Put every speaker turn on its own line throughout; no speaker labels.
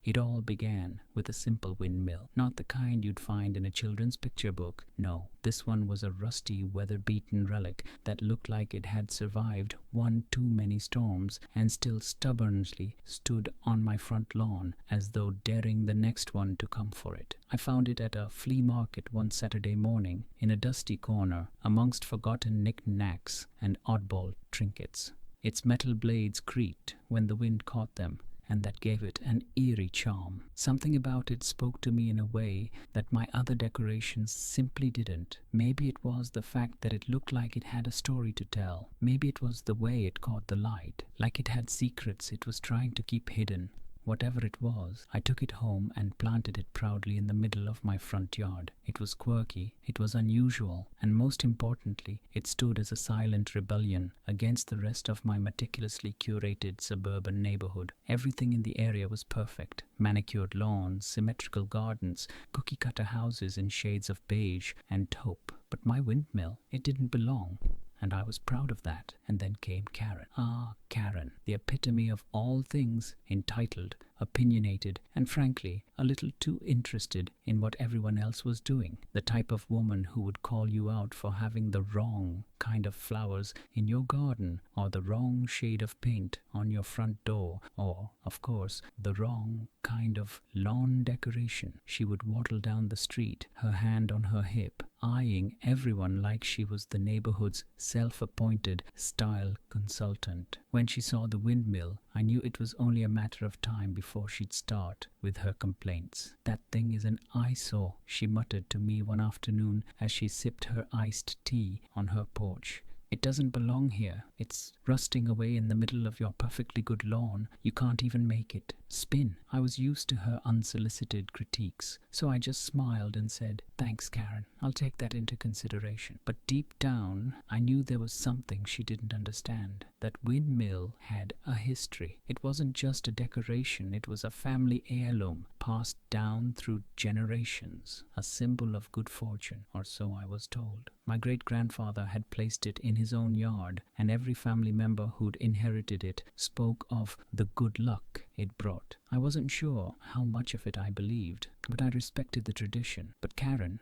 It all began with a simple windmill, not the kind you'd find in a children's picture book. No, this one was a rusty, weather-beaten relic that looked like it had survived one too many storms and still stubbornly stood on my front lawn as though daring the next one to come for it. I found it at a flea market one Saturday morning in a dusty corner amongst forgotten knick-knacks and oddball trinkets. Its metal blades creaked when the wind caught them, and that gave it an eerie charm. Something about it spoke to me in a way that my other decorations simply didn't. Maybe it was the fact that it looked like it had a story to tell. Maybe it was the way it caught the light, like it had secrets it was trying to keep hidden. Whatever it was, I took it home and planted it proudly in the middle of my front yard. It was quirky, it was unusual, and most importantly, it stood as a silent rebellion against the rest of my meticulously curated suburban neighborhood. Everything in the area was perfect. Manicured lawns, symmetrical gardens, cookie-cutter houses in shades of beige and taupe. But my windmill, it didn't belong. And I was proud of that. And then came Karen. Ah, Karen, the epitome of all things entitled, opinionated, and frankly, a little too interested in what everyone else was doing. The type of woman who would call you out for having the wrong kind of flowers in your garden, or the wrong shade of paint on your front door, or, of course, the wrong kind of lawn decoration. She would waddle down the street, her hand on her hip, eyeing everyone like she was the neighborhood's self-appointed style consultant. When she saw the windmill, I knew it was only a matter of time before she'd start with her complaints. "That thing is an eyesore," she muttered to me one afternoon as she sipped her iced tea on her porch. "It doesn't belong here. It's rusting away in the middle of your perfectly good lawn. You can't even make it spin." I was used to her unsolicited critiques, so I just smiled and said, "Thanks, Karen. I'll take that into consideration." But deep down, I knew there was something she didn't understand. That windmill had a history. It wasn't just a decoration, it was a family heirloom, passed down through generations, a symbol of good fortune, or so I was told. My great-grandfather had placed it in his own yard, and every family member who'd inherited it spoke of the good luck it brought. I wasn't sure how much of it I believed, but I respected the tradition. But Karen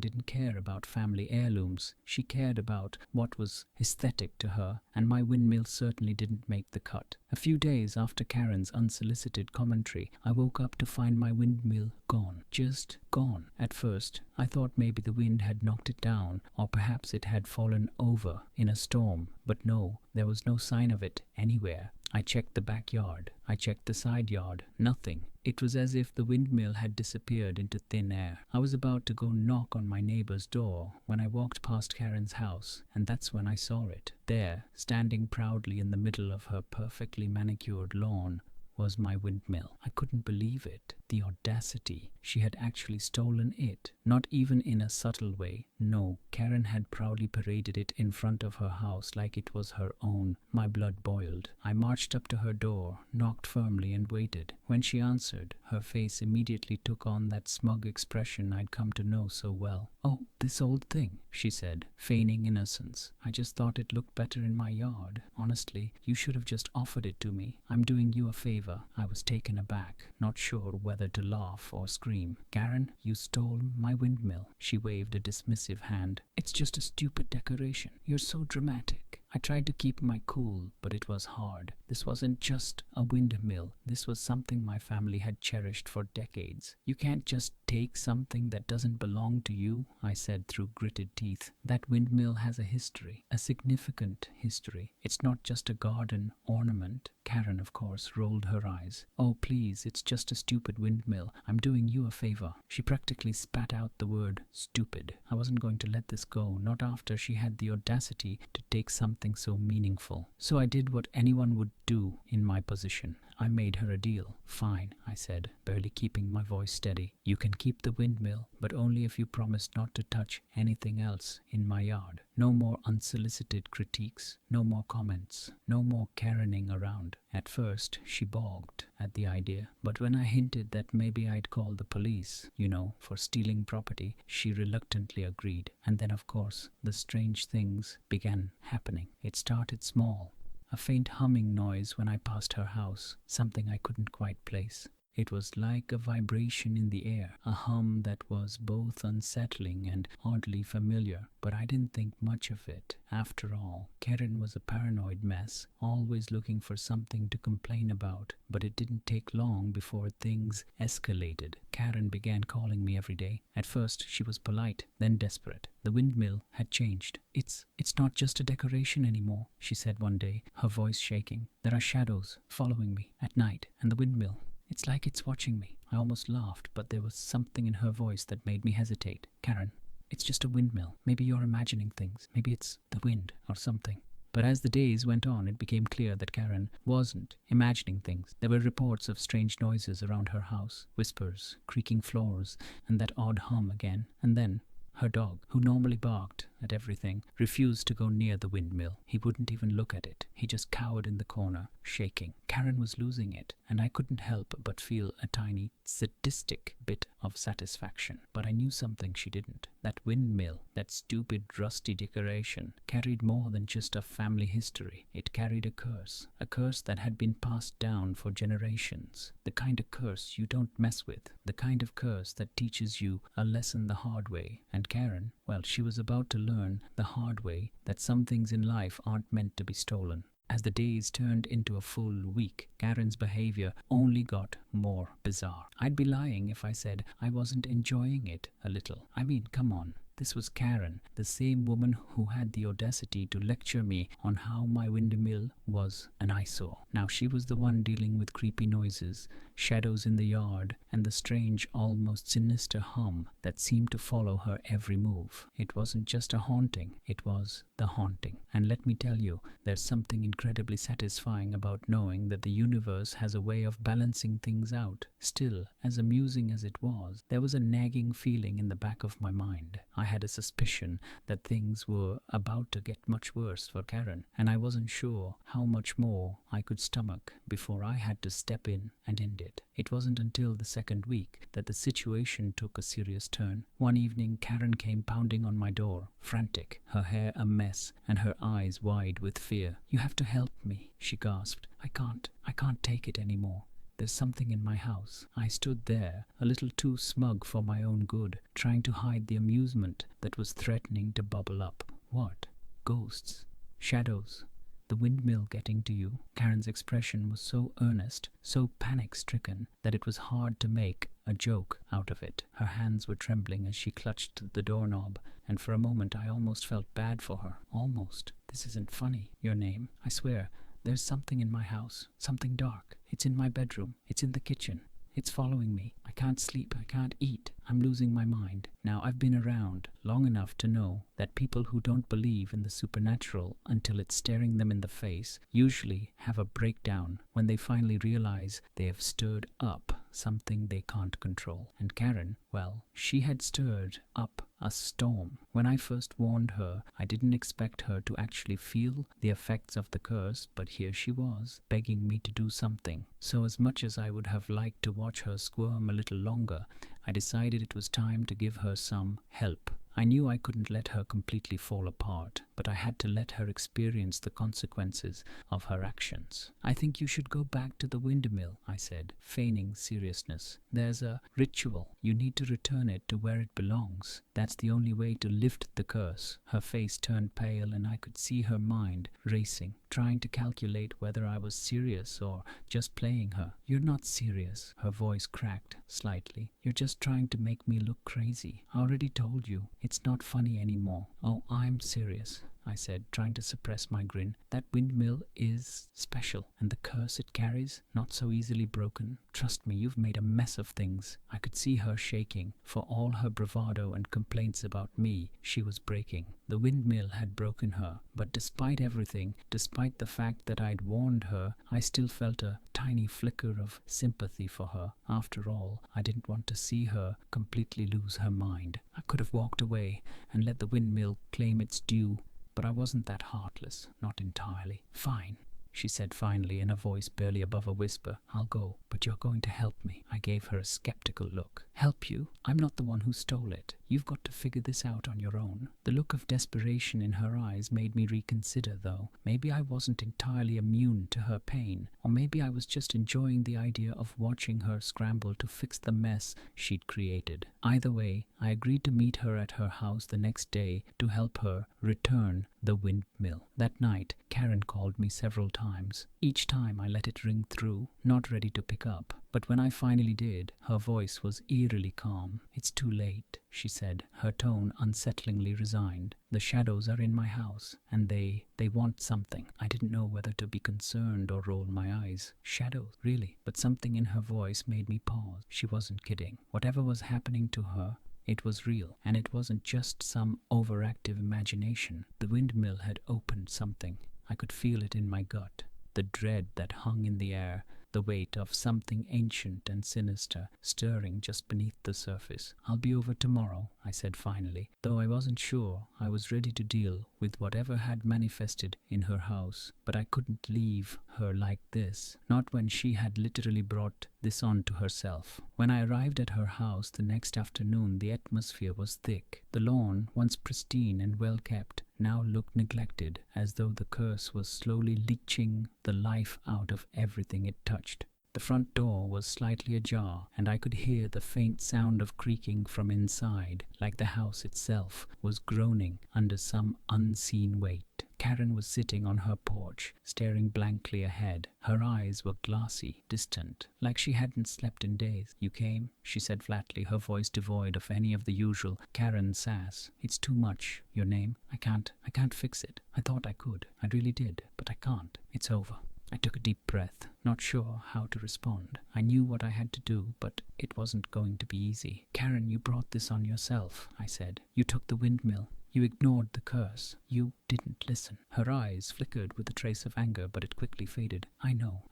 didn't care about family heirlooms. She cared about what was aesthetic to her, and my windmill certainly didn't make the cut. A few days after Karen's unsolicited commentary, I woke up to find my windmill gone. Just gone. At first, I thought maybe the wind had knocked it down, or perhaps it had fallen over in a storm. But no, there was no sign of it anywhere. I checked the backyard. I checked the side yard. Nothing. It was as if the windmill had disappeared into thin air. I was about to go knock on my neighbor's door when I walked past Karen's house, and that's when I saw it. There, standing proudly in the middle of her perfectly manicured lawn, was my windmill. I couldn't believe it. The audacity. She had actually stolen it. Not even in a subtle way. No, Karen had proudly paraded it in front of her house like it was her own. My blood boiled. I marched up to her door, knocked firmly, and waited. When she answered, her face immediately took on that smug expression I'd come to know so well. "Oh, this old thing," she said, feigning innocence. "I just thought it looked better in my yard. Honestly, you should have just offered it to me. I'm doing you a favor." I was taken aback, not sure whether to laugh or scream. "Karen, you stole my windmill." She waved a dismissive hand. "It's just a stupid decoration. You're so dramatic." I tried to keep my cool, but it was hard. This wasn't just a windmill. This was something my family had cherished for decades. "You can't just take something that doesn't belong to you," I said through gritted teeth. "That windmill has a history, a significant history. It's not just a garden ornament." Karen, of course, rolled her eyes. "Oh, please, it's just a stupid windmill. I'm doing you a favor." She practically spat out the word stupid. I wasn't going to let this go, not after she had the audacity to take something so meaningful. So I did what anyone would do in my position. I made her a deal. "Fine," I said, barely keeping my voice steady. "You can keep the windmill, but only if you promise not to touch anything else in my yard. No more unsolicited critiques, no more comments, no more Karening around." At first, she balked at the idea, but when I hinted that maybe I'd call the police, for stealing property, she reluctantly agreed. And then, of course, the strange things began happening. It started small. A faint humming noise when I passed her house, something I couldn't quite place. It was like a vibration in the air, a hum that was both unsettling and oddly familiar, but I didn't think much of it. After all, Karen was a paranoid mess, always looking for something to complain about, but it didn't take long before things escalated. Karen began calling me every day. At first, she was polite, then desperate. The windmill had changed. It's not just a decoration anymore, she said one day, her voice shaking. There are shadows following me at night, and the windmill, it's like it's watching me. I almost laughed, but there was something in her voice that made me hesitate. Karen, it's just a windmill. Maybe you're imagining things. Maybe it's the wind or something. But as the days went on, it became clear that Karen wasn't imagining things. There were reports of strange noises around her house, whispers, creaking floors, and that odd hum again. And then her dog, who normally barked at everything, refused to go near the windmill. He wouldn't even look at it. He just cowered in the corner, shaking. Karen was losing it, and I couldn't help but feel a tiny, sadistic bit of satisfaction. But I knew something she didn't. That windmill, that stupid, rusty decoration, carried more than just a family history. It carried a curse that had been passed down for generations. The kind of curse you don't mess with. The kind of curse that teaches you a lesson the hard way. And Karen, well, she was about to learn the hard way that some things in life aren't meant to be stolen. As the days turned into a full week, Karen's behavior only got more bizarre. I'd be lying if I said I wasn't enjoying it a little. I mean, come on. This was Karen, the same woman who had the audacity to lecture me on how my windmill was an eyesore. Now she was the one dealing with creepy noises, shadows in the yard, and the strange, almost sinister hum that seemed to follow her every move. It wasn't just a haunting, it was the haunting. And let me tell you, there's something incredibly satisfying about knowing that the universe has a way of balancing things out. Still, as amusing as it was, there was a nagging feeling in the back of my mind. I had a suspicion that things were about to get much worse for Karen, and I wasn't sure how much more I could stomach before I had to step in and end it. It wasn't until the second week that the situation took a serious turn. One evening, Karen came pounding on my door, frantic, her hair a mess and her eyes wide with fear. "You have to help me," she gasped. I can't take it anymore. There's something in my house." I stood there, a little too smug for my own good, trying to hide the amusement that was threatening to bubble up. What? Ghosts? Shadows? The windmill getting to you? Karen's expression was so earnest, so panic-stricken, that it was hard to make a joke out of it. Her hands were trembling as she clutched the doorknob, and for a moment I almost felt bad for her. Almost. "This isn't funny. Your name? I swear, there's something in my house. Something dark. It's in my bedroom. It's in the kitchen. It's following me. I can't sleep. I can't eat. I'm losing my mind." Now, I've been around long enough to know that people who don't believe in the supernatural until it's staring them in the face usually have a breakdown when they finally realize they have stirred up something they can't control. And Karen, well, she had stirred up a storm. When I first warned her, I didn't expect her to actually feel the effects of the curse, but here she was, begging me to do something. So as much as I would have liked to watch her squirm a little longer, I decided it was time to give her some help. I knew I couldn't let her completely fall apart, but I had to let her experience the consequences of her actions. "I think you should go back to the windmill," I said, feigning seriousness. "There's a ritual. You need to return it to where it belongs. That's the only way to lift the curse." Her face turned pale and I could see her mind racing, trying to calculate whether I was serious or just playing her. "You're not serious." Her voice cracked slightly. "You're just trying to make me look crazy. I already told you. It's not funny anymore." "Oh, I'm serious," I said, trying to suppress my grin. "That windmill is special, and the curse it carries, not so easily broken. Trust me, you've made a mess of things." I could see her shaking. For all her bravado and complaints about me, she was breaking. The windmill had broken her, but despite everything, despite the fact that I'd warned her, I still felt a tiny flicker of sympathy for her. After all, I didn't want to see her completely lose her mind. I could have walked away and let the windmill claim its due, but I wasn't that heartless, not entirely. "Fine," she said finally in a voice barely above a whisper. "I'll go, but you're going to help me." I gave her a skeptical look. "Help you? I'm not the one who stole it. You've got to figure this out on your own. The look of desperation in her eyes made me reconsider, though. Maybe I wasn't entirely immune to her pain, or maybe I was just enjoying the idea of watching her scramble to fix the mess she'd created. Either way, I agreed to meet her at her house the next day to help her return the windmill. That night, Karen called me several times. Each time I let it ring through, not ready to pick up. But when I finally did, her voice was eerily calm. "It's too late," she said, her tone unsettlingly resigned. "The shadows are in my house, and they want something." I didn't know whether to be concerned or roll my eyes. Shadows, really? But something in her voice made me pause. She wasn't kidding. Whatever was happening to her, it was real, and it wasn't just some overactive imagination. The windmill had opened something. I could feel it in my gut. The dread that hung in the air, the weight of something ancient and sinister stirring just beneath the surface. "I'll be over tomorrow," I said finally, though I wasn't sure I was ready to deal with whatever had manifested in her house. But I couldn't leave her like this, not when she had literally brought this on to herself. When I arrived at her house the next afternoon, the atmosphere was thick. The lawn, once pristine and well kept, now looked neglected, as though the curse was slowly leaching the life out of everything it touched. The front door was slightly ajar, and I could hear the faint sound of creaking from inside, like the house itself was groaning under some unseen weight. Karen was sitting on her porch, staring blankly ahead. Her eyes were glassy, distant, like she hadn't slept in days. "You came?" she said flatly, her voice devoid of any of the usual Karen sass. "It's too much. Your name? I can't fix it. I thought I could. I really did, but I can't. It's over." I took a deep breath, not sure how to respond. I knew what I had to do, but it wasn't going to be easy. "Karen, you brought this on yourself," I said. "You took the windmill. You ignored the curse. You didn't listen." Her eyes flickered with a trace of anger, but it quickly faded. I know,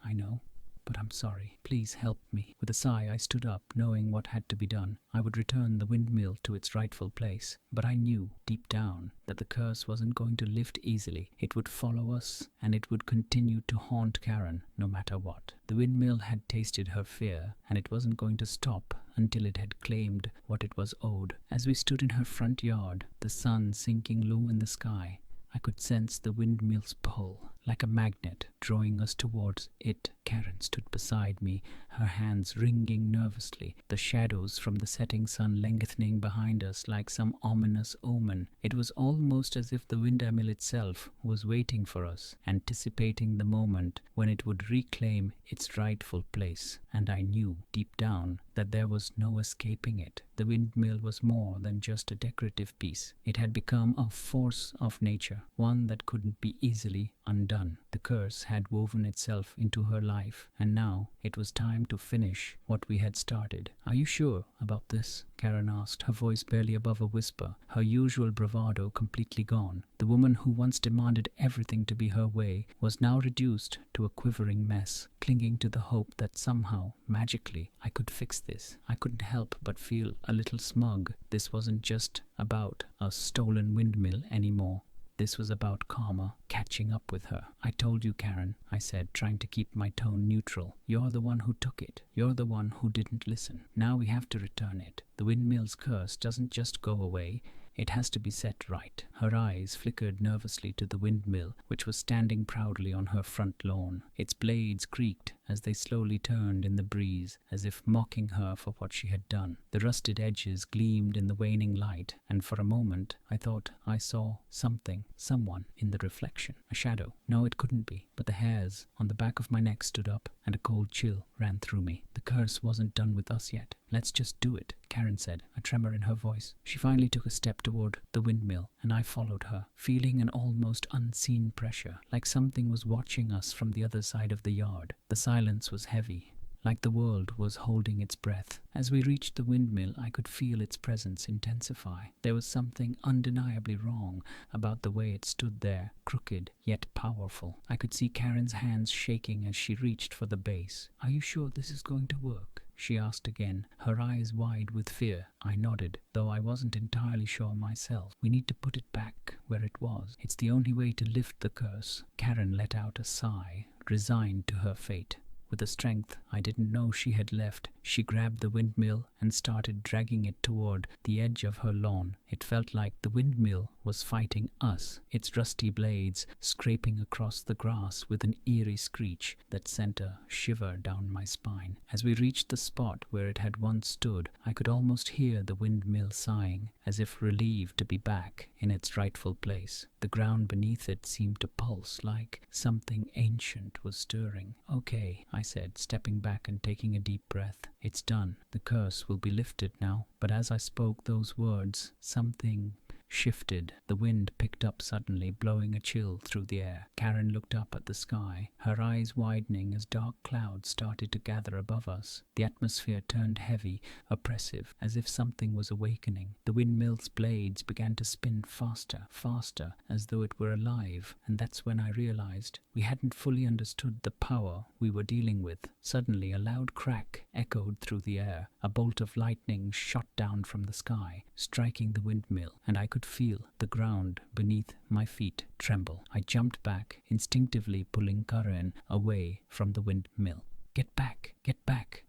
but I'm sorry. Please help me." With a sigh, I stood up, knowing what had to be done. I would return the windmill to its rightful place. But I knew, deep down, that the curse wasn't going to lift easily. It would follow us, and it would continue to haunt Karen, no matter what. The windmill had tasted her fear, and it wasn't going to stop until it had claimed what it was owed. As we stood in her front yard, the sun sinking low in the sky, I could sense the windmill's pull, like a magnet, drawing us towards it. Karen stood beside me, her hands wringing nervously, the shadows from the setting sun lengthening behind us like some ominous omen. It was almost as if the windmill itself was waiting for us, anticipating the moment when it would reclaim its rightful place. And I knew, deep down, that there was no escaping it. The windmill was more than just a decorative piece. It had become a force of nature, one that couldn't be easily undone. The curse had woven itself into her life, and now it was time to finish what we had started. "Are you sure about this?" Karen asked, her voice barely above a whisper, her usual bravado completely gone. The woman who once demanded everything to be her way was now reduced to a quivering mess, clinging to the hope that somehow, magically, I could fix this. I couldn't help but feel a little smug. This wasn't just about a stolen windmill anymore. This was about karma catching up with her. "I told you, Karen," I said, trying to keep my tone neutral. "You're the one who took it. You're the one who didn't listen. Now we have to return it. The windmill's curse doesn't just go away. It has to be set right." Her eyes flickered nervously to the windmill, which was standing proudly on her front lawn. Its blades creaked as they slowly turned in the breeze, as if mocking her for what she had done. The rusted edges gleamed in the waning light, and for a moment I thought I saw someone in the reflection. A shadow. No, it couldn't be. But the hairs on the back of my neck stood up, and a cold chill ran through me. The curse wasn't done with us yet. "Let's just do it," Karen said, a tremor in her voice. She finally took a step toward the windmill, and I followed her, feeling an almost unseen pressure, like something was watching us from the other side of the yard. The silence was heavy, like the world was holding its breath. As we reached the windmill, I could feel its presence intensify. There was something undeniably wrong about the way it stood there, crooked yet powerful. I could see Karen's hands shaking as she reached for the base. "Are you sure this is going to work?" she asked again, her eyes wide with fear. I nodded, though I wasn't entirely sure myself. "We need to put it back where it was. It's the only way to lift the curse." Karen let out a sigh, resigned to her fate. With a strength I didn't know she had left, She grabbed the windmill and started dragging it toward the edge of her lawn. It felt like the windmill was fighting us, its rusty blades scraping across the grass with an eerie screech that sent a shiver down my spine. As we reached the spot where it had once stood, I could almost hear the windmill sighing, as if relieved to be back in its rightful place. The ground beneath it seemed to pulse like something ancient was stirring. "Okay," I said, stepping back and taking a deep breath. "It's done. The curse will be lifted now." But as I spoke those words, something shifted. The wind picked up suddenly, blowing a chill through the air. Karen looked up at the sky, her eyes widening as dark clouds started to gather above us. The atmosphere turned heavy, oppressive, as if something was awakening. The windmill's blades began to spin faster, faster, as though it were alive, and that's when I realized we hadn't fully understood the power we were dealing with. Suddenly, a loud crack echoed through the air. A bolt of lightning shot down from the sky, striking the windmill, and I could feel the ground beneath my feet tremble. I jumped back, instinctively pulling Karen away from the windmill. Get back,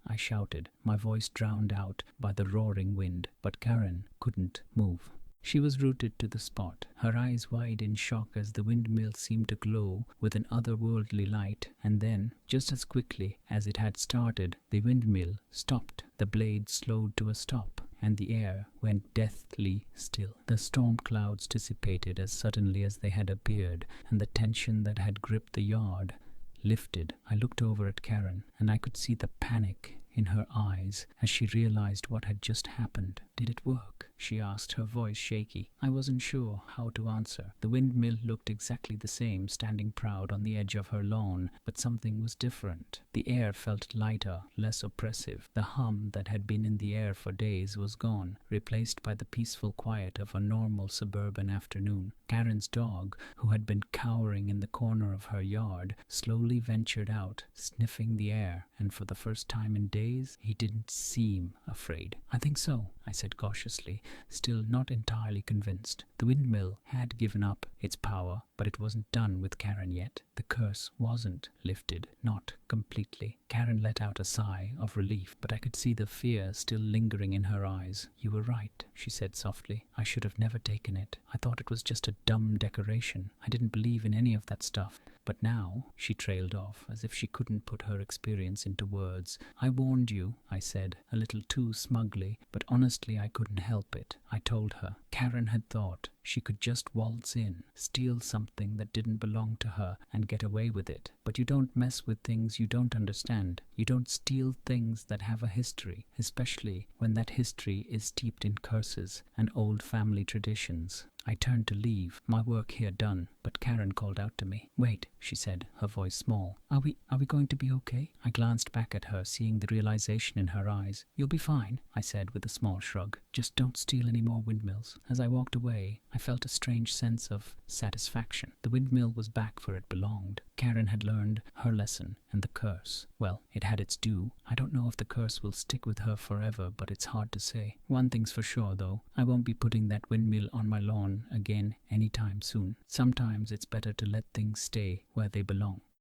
I shouted, my voice drowned out by the roaring wind, but Karen couldn't move. She was rooted to the spot, her eyes wide in shock as the windmill seemed to glow with an otherworldly light, and then, just as quickly as it had started, the windmill stopped. The blade slowed to a stop, and the air went deathly still. The storm clouds dissipated as suddenly as they had appeared, and the tension that had gripped the yard lifted. I looked over at Karen, and I could see the panic in her eyes as she realized what had just happened. "Did it work?" she asked, her voice shaky. I wasn't sure how to answer. The windmill looked exactly the same, standing proud on the edge of her lawn, but something was different. The air felt lighter, less oppressive. The hum that had been in the air for days was gone, replaced by the peaceful quiet of a normal suburban afternoon. Karen's dog, who had been cowering in the corner of her yard, slowly ventured out, sniffing the air, and for the first time in days, he didn't seem afraid. "I think so," I said cautiously, still not entirely convinced. The windmill had given up its power, but it wasn't done with Karen yet. The curse wasn't lifted, not completely. Karen let out a sigh of relief, but I could see the fear still lingering in her eyes. "You were right," she said softly. "I should have never taken it. I thought it was just a dumb decoration. I didn't believe in any of that stuff. But now," she trailed off, as if she couldn't put her experience into words. "I warned you," I said, a little too smugly, but honestly I couldn't help it. I told her. Karen had thought she could just waltz in, steal something that didn't belong to her, and get away with it. But you don't mess with things you don't understand. You don't steal things that have a history, especially when that history is steeped in curses and old family traditions. I turned to leave, my work here done, but Karen called out to me. "Wait," she said, her voice small. Are we going to be okay?" I glanced back at her, seeing the realization in her eyes. "You'll be fine," I said with a small shrug. "Just don't steal any more windmills." As I walked away, I felt a strange sense of satisfaction. The windmill was back where it belonged. Karen had learned her lesson, and the curse, well, it had its due. I don't know if the curse will stick with her forever, but it's hard to say. One thing's for sure, though. I won't be putting that windmill on my lawn again anytime soon. Sometimes it's better to let things stay where they belong.